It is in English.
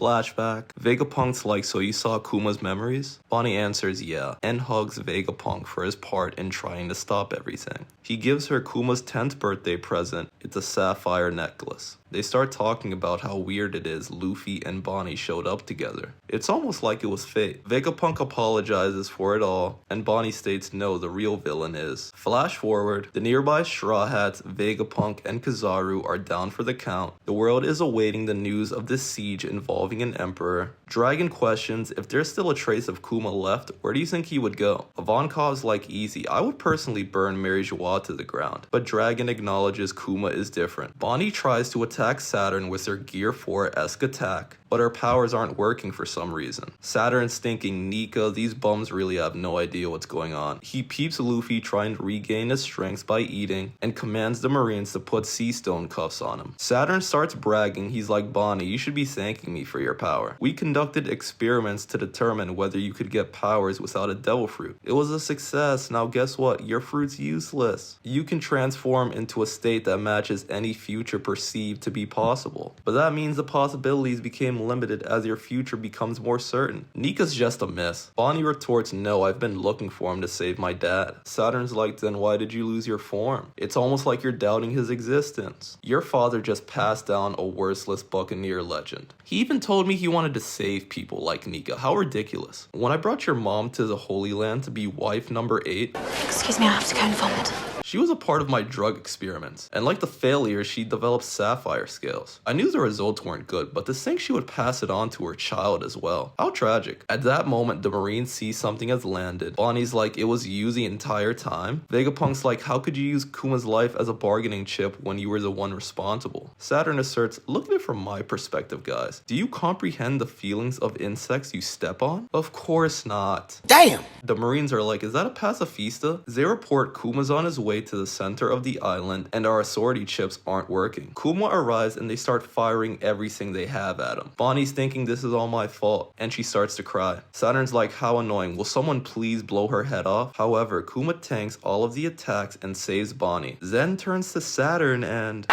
Flashback. Vegapunk's like, so you saw Kuma's memories? Bonnie answers yeah, and hugs Vegapunk for his part in trying to stop everything. He gives her Kuma's 10th birthday present. It's a sapphire necklace. They start talking about how weird it is Luffy and Bonnie showed up together. It's almost like it was fate. Vegapunk apologizes for it all, and Bonnie states no, the real villain is. Flash forward, the nearby Straw Hats, Vegapunk, and Kizaru are down for the count. The world is awaiting the news of this siege involving an emperor. Dragon questions, if there's still a trace of Kuma left, where do you think he would go? Ivankov's like, easy, I would personally burn Mary Joie to the ground. But Dragon acknowledges Kuma is different. Bonnie tries to attack Saturn with her Gear 4-esque attack, but her powers aren't working for some reason. Saturn's thinking, Nika, these bums really have no idea what's going on. He peeps Luffy trying to regain his strength by eating, and commands the Marines to put sea stone cuffs on him. Saturn starts bragging, he's like, Bonnie, you should be thanking me for your power. We conducted experiments to determine whether you could get powers without a devil fruit. It was a success, now guess what? Your fruit's useless. You can transform into a state that matches any future perceived to be possible. But that means the possibilities became limited as your future becomes more certain. Nika's just a miss. Bonnie retorts, no, I've been looking for him to save my dad. Saturn's like, then why did you lose your form? It's almost like you're doubting his existence. Your father just passed down a worthless buccaneer legend. He even told me he wanted to save people like Nika. How ridiculous. When I brought your mom to the Holy Land to be wife number 8, Excuse me, I have to go and vomit. she was a part of my drug experiments, and like the failure, she developed sapphire scales. I knew the results weren't good, but to think she would pass it on to her child as well. How tragic. At that moment, the Marines see something has landed. Bonnie's like, it was you the entire time? Vegapunk's like, how could you use Kuma's life as a bargaining chip when you were the one responsible? Saturn asserts, look at it from my perspective, guys. Do you comprehend the feelings of insects you step on? Of course not. Damn! The Marines are like, is that a pacifista? They report Kuma's on his way to the center of the island and our authority chips aren't working. Kuma arrives and they start firing everything they have at him. Bonnie's thinking this is all my fault and she starts to cry. Saturn's like, how annoying, will someone please blow her head off? However, Kuma tanks all of the attacks and saves Bonnie. Zen turns to Saturn and...